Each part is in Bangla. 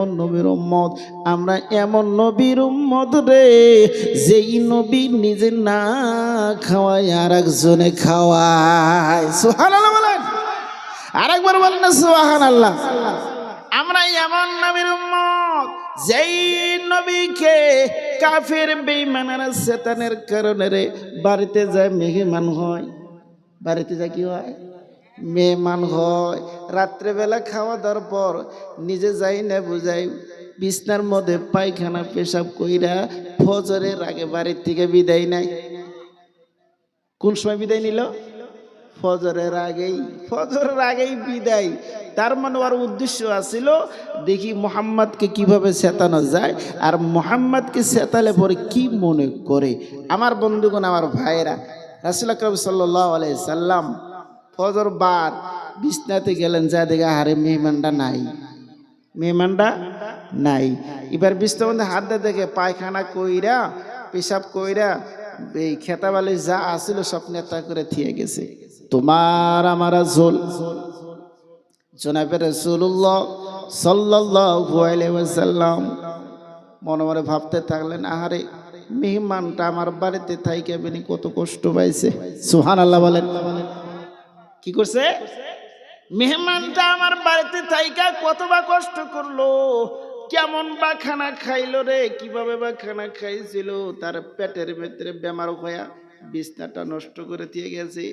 নবীর উম্মত, আমরা এমন নবীর উম্মত রে, যেই নবী নিজে না খাওয়ায় আর একজনে খাওয়ায়। সুবহানাল্লাহ বলেন, আরেকবার বলেন না সুবহানাল্লাহ। আমরা এমন নবীর উম্মত যেই নবীকে কাফের বেঈমানেরা শয়তানের কারণে রে বাড়িতে যায় মেহমান হয়, বাড়িতে যায় কি হয়, মেহমান হয়। রাত্রেবেলা খাওয়া দাওয়ার পর নিজে যাই না বুঝাই বিছনার মধ্যে পায়খানা পেশাব কইরা ফজরের আগে বাড়ির থেকে বিদায় নেয়। কোন সময় বিদায় নিল? ফজরের আগেই, ফজরের আগেই বিদায়। তার মানে ওর উদ্দেশ্য আছিল দেখি মুহাম্মদকে কিভাবে চেতানো যায়, আর মুহাম্মদকে চেতালে পরে কি মনে করে। আমার বন্ধুগণ, আমার ভাইরা, রাসূল আকরাম সাল্লাল্লাহু আলাইহি সাল্লাম ফজর বাদ বিছনাতে গেলেন, যা দেখে আরে মেহমানটা নাই, মেহমানটা নাই। এবার বিছনার মধ্যে হাত দিয়ে দেখে পায়খানা কইরা পেশাব কইরা এই খেতাবালি যা আসিল সব নেতা করে থিয়ে গেছে। তোমার আমার রাসূল জনাবে রাসূলুল্লাহ সাল্লাল্লাহু আলাইহি ওয়াসাল্লাম মনে মনে ভাবতে থাকলেন, আহারে মেহমানটা আমার বাড়িতে থাইকে বেনি কত কষ্ট পাইছে। সুবহানাল্লাহ বলেন। কি করছে? মেহমানটা আমার বাড়িতে থাইকা কত বা কষ্ট করলো, কেমন বা খানা খাইলো রে, কিভাবে বা খানা খাইছিল, তার পেটের ভেতরে বেমার হইয়া বিছনাটা নষ্ট করে দিয়ে গেছে।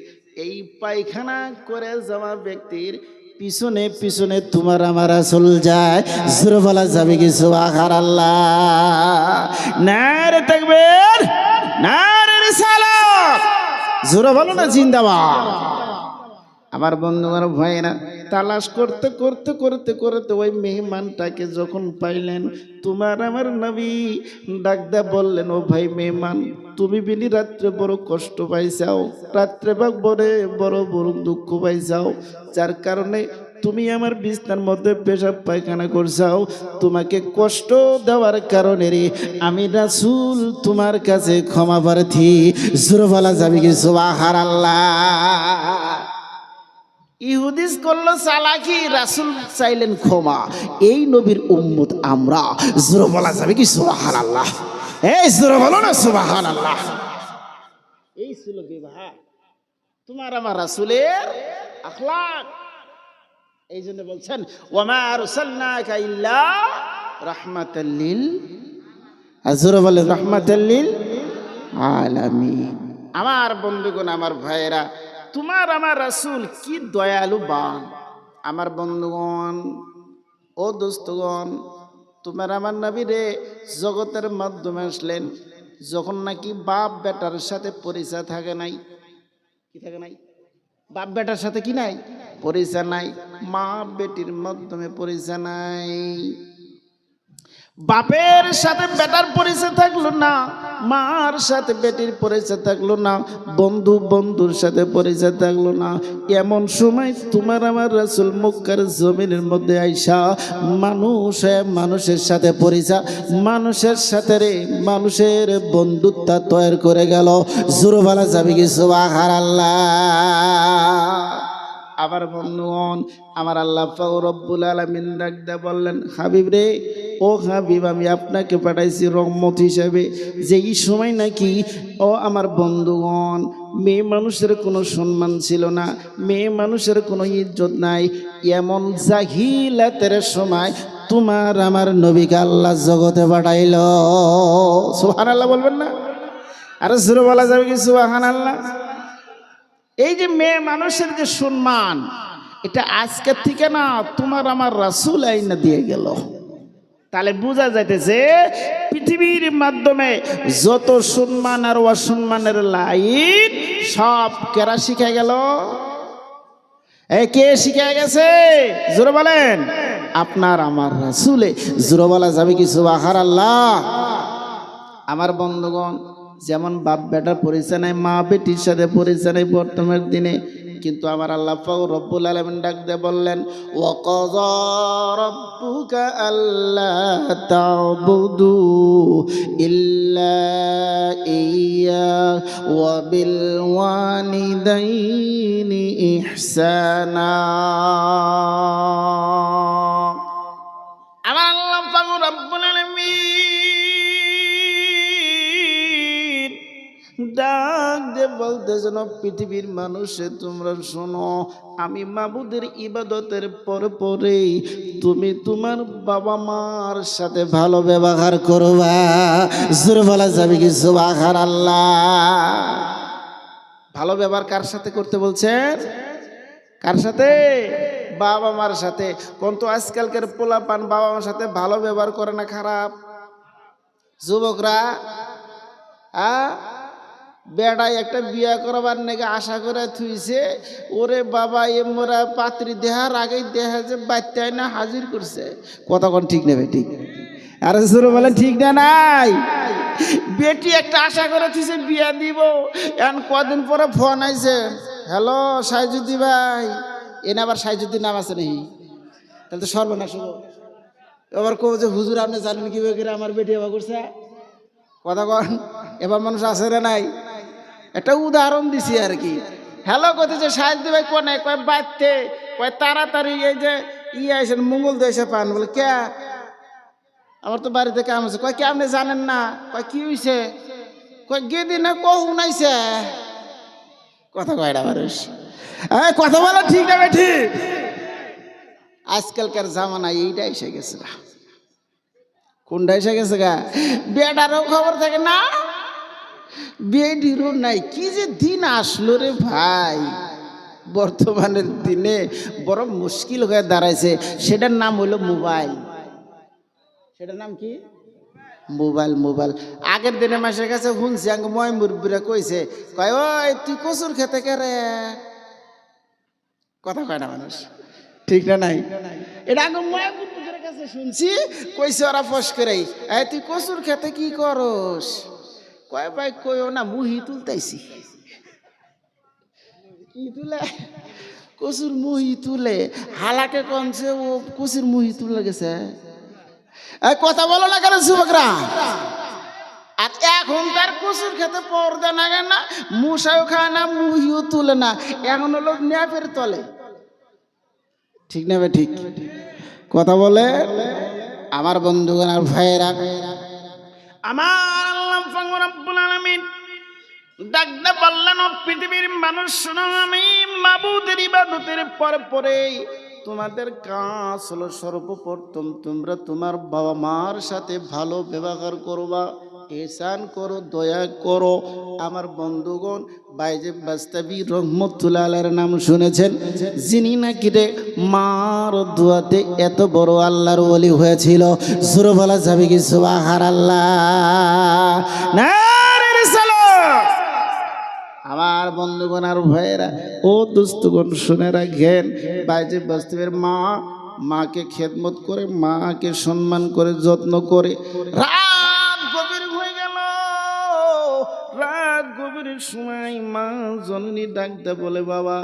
এই পায়খানা করে যাওয়া ব্যক্তির পিছনে পিছনে তোমার আমার রাসূল যায়। জোরে বলা যাবে কি সুবহানাল্লাহ? নারে তাকবীর, নারে রিসালাত, জোরে বলো না জিন্দাবাদ। আমার বন্ধু, আমার ভাইরা, তালাশ করতে করতে করতে করতে ওই মেহমানটাকে যখন পাইলেন, তোমার আমার নবী ডাকদা বললেন, ও ভাই মেহমান, তুমি বিনি রাত্রে বড় কষ্ট পাইছাও, রাত্রে বড় বড় দুঃখ পাইছাও, যার কারণে তুমি আমার বিছনার মধ্যে পেশাব পায়খানা করছাও। তোমাকে কষ্ট দেওয়ার কারণে রে আমি রাসূল তোমার কাছে ক্ষমা প্রার্থী। জোরে বলা যাবে কি সুবহানাল্লাহ? ইহুদিস করলো চালাকি, রাসূল চাইলেন ক্ষমা। এই নবীর উম্মত আমরা। জোরে বলা যাবে কি সুবহানাল্লাহ? এই জোরে বলো না সুবহানাল্লাহ। এই ছিল বিবাহ তোমার আমার রাসূলের আখলাক। এই জন্য বলছেন, ওয়ামা আরসালনাকা ইল্লা রাহমাতাল লিল, জোরে বলে রাহমাতাল লিল আলামিন। আমার বন্ধুগণ, আমার ভাইয়েরা, তোমার আমার রাসূল কি দয়ালু বান। আমার বন্ধুগণ, ও দোস্তগণ, তোমার আমার নবী রে জগতের মাধ্যমে আসলেন যখন নাকি বাপ বেটার সাথে পরিচয় থাকে নাই। কি থাকে নাই? বাপ বেটার সাথে কি নাই? পরিচয় নাই। মা বেটির মাধ্যমে পরিচয় নাই। বাপের সাথে বেটার পরিচয় থাকলো না, মার সাথে বেটির পরিচয় থাকলো না, বন্ধু বন্ধুর সাথে পরিচয় থাকলো না। এমন সময় তোমার আমার রাসূল মক্কার জমিনের মধ্যে আইসা মানুষের সাথে পরিচয়, মানুষের সাথে রে মানুষের বন্ধুত্ব তৈরি করে গেল। জোরে বলা যাবে কি সুবহানাল্লাহ? আবার বন্ধুগণ, আমার আল্লাহ পাক রব্বুল আলামিন ডাকতে বললেন, হাবিব রে, ও হাবিব, আমি আপনাকে পাঠাইছি রহমত হিসাবে। যেই সময় নাকি ও আমার বন্ধুগণ মেয়ে মানুষের কোনো সম্মান ছিল না, মেয়ে মানুষের কোনো ইজ্জত নাই, এমন জাহিলাতের সময় তোমার আমার নবীকে আল্লাহ জগতে পাঠাইল। সুবহানাল্লাহ বলবেন না? আরে জোরে বলা যাবে কি সুবহানাল্লাহ? এই যে মেয়ে মানুষের যে সম্মান, এটা আজকের থেকে না, তোমার আমার রাসূল আইনা দিয়ে গেল। তাহলে বোঝা যাইতেছে পৃথিবীর মাধ্যমে যত সম্মান আর অসম্মানের লাইন সব কেরা শিখে গেল? কে শিখে গেছে? জোরে বলেন, আপনার আমার রাসূলে। জোরে বলা যাবে কি সুবহানাল্লাহ? আমার বন্ধুগণ, যেমন বাপ বেটার পরিচয় নাই, মা বেটির সাথে পরিচয় নাই বর্তমানের দিনে, কিন্তু আমার আল্লাহ পাক রব্বুল আলামিন ডাক দিয়ে বললেন, ওয়া কাযা রাব্বুকা আল্লা তা'বুদু ইল্লা ইয়্যা ওয়া বিল ওয়ালিদাইনি ইহসানা। আমার আল্লাহ পাক রব্বুল আলামিন ডাক দে বলতেছেন, পৃথিবীর মানুষে তোমরা শোনো, আমি মাবুদের ইবাদতের পরে পরেই তুমি তোমার বাবা মার সাথে ভালো ব্যবহার করবা। জোরে বলা যাবে কি সুবহানাল্লাহ? ভালো ব্যবহার কার সাথে করতে বলছেন? কার সাথে? বাবা মার সাথে। কিন্তু আজকালকার পোলাপান বাবা মার সাথে ভালো ব্যবহার করে না, খারাপ? যুবকরা বেড়াই একটা বিয়া করবার নাকি আশা করে থুইছে, ওরে বাবা এমরা পাত্রী দেহার আগেই দেখা যে বাচ্চায় না হাজির করছে। কথা কোন ঠিক নেবে? ঠিক। আরে শুরু বলেন ঠিক না? নাই বেটি একটা আশা করে থুইছে বিয়া দিব, এখন কদিন পরে ফোন আইছে, হ্যালো সাইজুদ্দি ভাই, এনে আবার সাইজুদ্দির নাম আছে নাকি? তাহলে তো সর্বনাশ হবো। এবার কব যে হুজুর আপনি জানেন কিভাবে করে আমার বেটি এবার করছে? কথা কন, এবার মানুষ আছে না নাই? একটা উদাহরণ দিছি আর কি। হ্যালো করতেছে সাইজুদ্দি ভাই, কোনে? কয় বাড়তে, কয় তাড়াতাড়ি এই যে আইসেন মঙ্গল দেশে পান। বলে কে? আমার তো বাড়িতে কাম আছে। কয় কি আপনি জানেন না? কয় কি হইছে? কয় গেদি না কহু নাইছে। কথা কয়টা মানুষ কথা বলা ঠিক না ঠিক? আজকালকার জামানা এইটা এসে গেছে। কোনটা এসে গেছে গা? বেটারও খবর থাকে না, বেডিরও নাই। কি যে দিন আসলো রে ভাই! বর্তমানের দিনে বড় মুশকিল হয়ে দাঁড়াইছে। সেটার নাম হলো মোবাইল। সেটার নাম কি? মোবাইল। মোবাইল। আগের দিনে মাসের কাছে শুনছি, আঙ্গ ময় মুরব্বীরা কইছে, কয় ওই তুই কচুর খেতে কে রে? কথা কয় না মানুষ, ঠিক না? নাই এটা আঙ্গ ময় মুরব্বীদের কাছে শুনছি, কইছে ওরা ফস করে, এই তুই কচুর খেতে কি করস? কয় ভাই কইও না, মুহি তুলতাইছি। কি তুলে? কচুর মুহি তুলে। হালাকে কমছে ও কচুর মুহি তুলে গেছে। কথা বলো না কেন যুবকরা? আর এখন তার কচুর খেতে পর্দা নাগে না, মশাও খায় না, মুহিও তুলে না, এখন হলো ন্যাপের তলে। ঠিক না? ঠিক কথা বলে আমার বন্ধুগণ আর ভাইয়েরা। আমার আল্লাহ পাক রব্বুল আলামিন ডাকতে বললেন, পৃথিবীর মানুষ শোনো, আমি মাবুদের ইবাদতের পরে পরেই তোমাদের কাজ হলো সর্বপ্রথম তোমরা তোমার বাবা মার সাথে ভালো ব্যবহার করবা, ihsan করো, দয়া করো। আমার বন্ধুগণ, বাইজিদ বাস্তাবি রহমতুল্লাহ আলাইহির নাম শুনেছেন? যিনি নাকি রে মার দোয়াতে এত বড় আল্লাহর ওলি হয়েছিল। জোরে বলা যাবে কি সুবহানাল্লাহ? নারে রিসালাত। আমার বন্ধুগণ আর ভাইয়েরা, ও দোস্তগণ শুনে রাখেন, বাইজিদ বাস্তাবির মাকে খেদমত করে, মাকে সম্মান করে, যত্ন করে, রাত গভীর হয়ে গেল। রাত গভীরের সময় মা জননী ডাকতে বলে, বাবা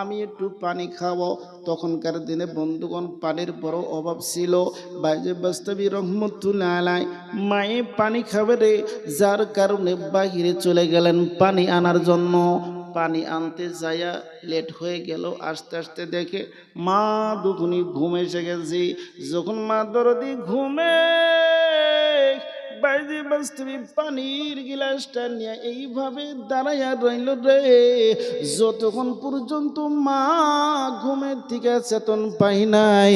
আমি একটু পানি খাবো। তখনকার দিনে বন্ধুগণ পানির বড় অভাব ছিল। বাইজিদ বাস্তাবি রহমতুল্লাহ আলাইহি মায়ে পানি খাবে রে, যার কারণে বাহিরে চলে গেলেন পানি আনার জন্য। পানি আনতে যাইয়া লেট হয়ে গেল। আস্তে আস্তে দেখে মা দুখুনি ঘুমে এসে গেছে। যখন মা দরদি ঘুমে, বাইজিদ বাস্তাবি পানির গিলাসটা নিয়ে এইভাবে দাঁড়াইয়া রইল রে, যতক্ষণ পর্যন্ত মা ঘুমের থেকে চেতন পাই নাই,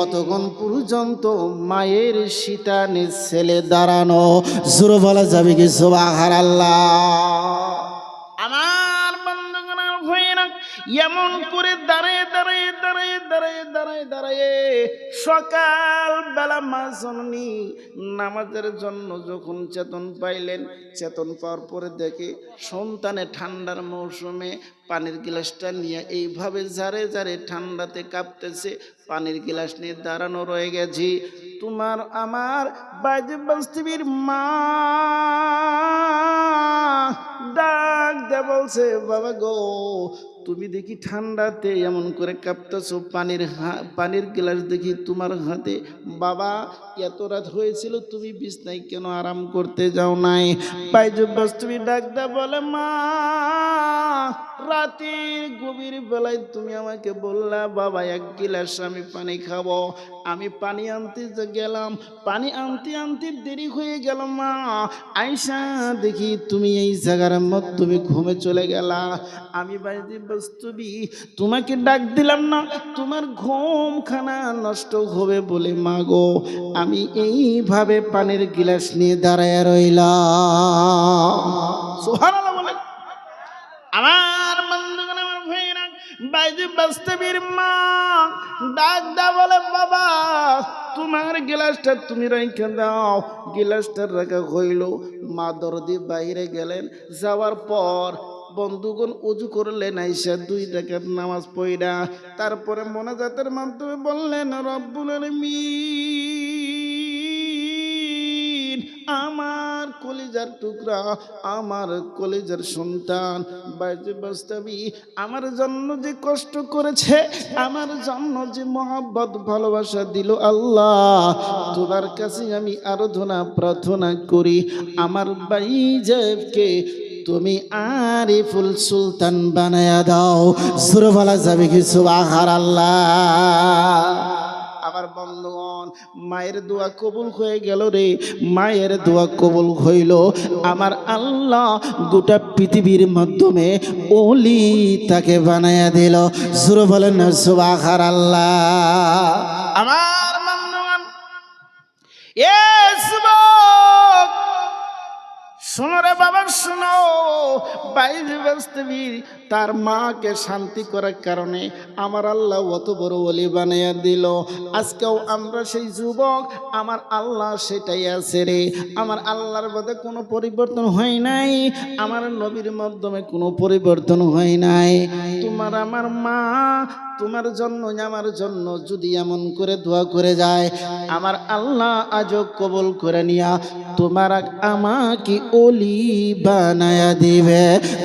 অতক্ষণ পর্যন্ত মায়ের শীতানে ছেলে দাঁড়ানো। জোরে বলা যাবে কি সুবহানাল্লাহ? আমার বন্ধুগণ ভাইরা, এমন করে দাঁড়িয়ে দাঁড়িয়ে দাঁড়িয়ে দাঁড়িয়ে দাঁড়িয়ে দাঁড়িয়ে সকাল বেলা মা জননী নামাজের জন্য যখন চেতন পাইলেন, চেতন পাওয়ার পরে দেখে সন্তানে ঠান্ডার মৌসুমে পানির গ্লাসটা নিয়ে এইভাবে জারে জারে ঠান্ডাতে কাঁপতেছে। পানির গ্লাস নিয়ে দাঁড়ানো রয়ে গেছি। তোমার আমার বাইজিদ বাস্তাবির মা ডাক দে বলছে, বাবা গো, তুমি দেখি ঠান্ডাতে এমন করে কাঁপতেছো, পানির গ্লাস দেখি তোমার হাতে। বাবা এত রাত হয়েছিল, তুমি বিছনায় কেন আরাম করতে যাও নাই? বাইজিদ বাস্তাবি ডাক দে বলে, মা রাতের গভীর বেলায় তুমি আমাকে বললা বাবা এক গিলাস আমি পানি খাবো, আমি পানি আনতে যে গেলাম, পানি আনতে আনতে দেরি হয়ে গেল মা। আয়সা দেখি তুমি এই জায়গার মধ্যে তুমি ঘুমে চলে গেলা। আমি বাইরে বাস্তবি তোমাকে ডাক দিলাম না, তোমার ঘুম খানা নষ্ট হবে বলে মা গো আমি এইভাবে পানির গিলাস নিয়ে দাঁড়ায় রইলাম। সুবহানাল্লাহ বলেন। আমার বন্ধুগণ, আমার ভাইরা, বাইরে বাস্তবীর মা ডাক দা বলে বাবা তোমার গিলাসটা তুমি রেখে দাও। গিলাসটা রাখা হইল। মা দরদি বাইরে গেলেন, যাওয়ার পর বন্ধুগণ উজু করলেন, আইসা 2 রাকাত নামাজ পড়া তারপরে মোনাজাতের মাধ্যমে বললেন রব্বুল আলামিন, আমার কলিজার টুকরা, আমার কলিজার সন্তান বাইরে বাস্তবী আমার জন্য যে কষ্ট করেছে, আমার জন্য যে মহব্বত ভালোবাসা দিল, আল্লাহ তোমার কাছে আমি আরাধনা প্রার্থনা করি আমার বাইজাবকে তুমি আরিফুল সুলতান বানায়া দাও। সুরে বলা যাবে কি সুবহানাল্লাহ। আমার বন্ধুগণ, মায়ের দোয়া কবুল হয়ে গেল রে, মায়ের দোয়া কবুল হইল। আমার আল্লাহ গোটা পৃথিবীর মাধ্যমে ওলি তাকে বানায়া দিল। সুরে বলেন না সুবহানাল্লাহ। আমার বন্ধুগণ, এ যুবক শোনো রে বাবা শোনো, বাইরে বাস্তবী তার মাকে শান্তি করার কারণে আমার আল্লাহ অত বড় ওলি বানাইয়া দিল। আজকেও আমরা সেই যুবক, আমার আল্লাহ সেটাই আছে রে। আমার আল্লাহর মধ্যে কোনো পরিবর্তন হয় নাই, আমার নবীর মাধ্যমে কোনো পরিবর্তন হয় নাই। তোমার আমার মা তোমার জন্য আমার জন্য যদি এমন করে দোয়া করে যায়, আমার আল্লাহ আজও কবুল করে নিয়া তোমার আমাকে ওলি বানায়া দিবে।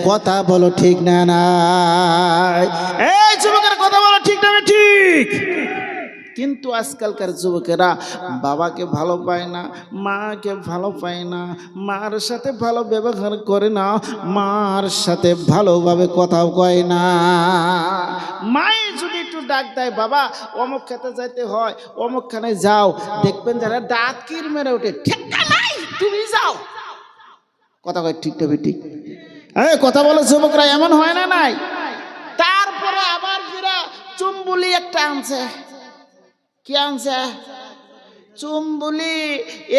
কথা বলো ঠিক না নাই? এই যুবকের কথা বলো ঠিক না ঠিক? কিন্তু আজকালকার যুবকেরা বাবাকে ভালো পায় না, মাকে ভালো পায় না, মার সাথে ভালো ব্যবহার করে না, মার সাথে ভালোভাবে কথাও কয় না। মায়ে যদি একটু ডাক দেয় বাবা অমুক খেতে যাইতে হয়, অমুক খানে যাও, দেখবেন যারা দাঁত কির মেরে ওঠে, ঠিক নাই তুমি যাও। কথা কয় ঠিক তবে ঠিক? কথা বলে যুবকরা এমন হয় না নাই? তারপরে আবার ফিরা চুম্বুলি একটা আনছে। কি আনছে? চুম্বুলি।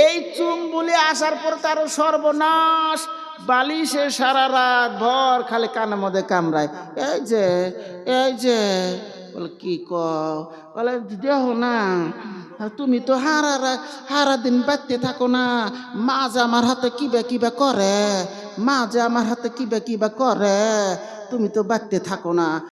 এই চুম্বুলি আসার পর তারও সর্বনাশ। বালিশে সারা রাত ভর খালি কানের মধ্যে কামড়ায়। এই যে বলে কি বলে দেহ না, তুমি তো হারা দিন বাড়তে থাকো না, মা যে আমার হাতে কিবা করে, মা যে আমার হাতে কিবা করে, তুমি তো বাড়তে থাকো না।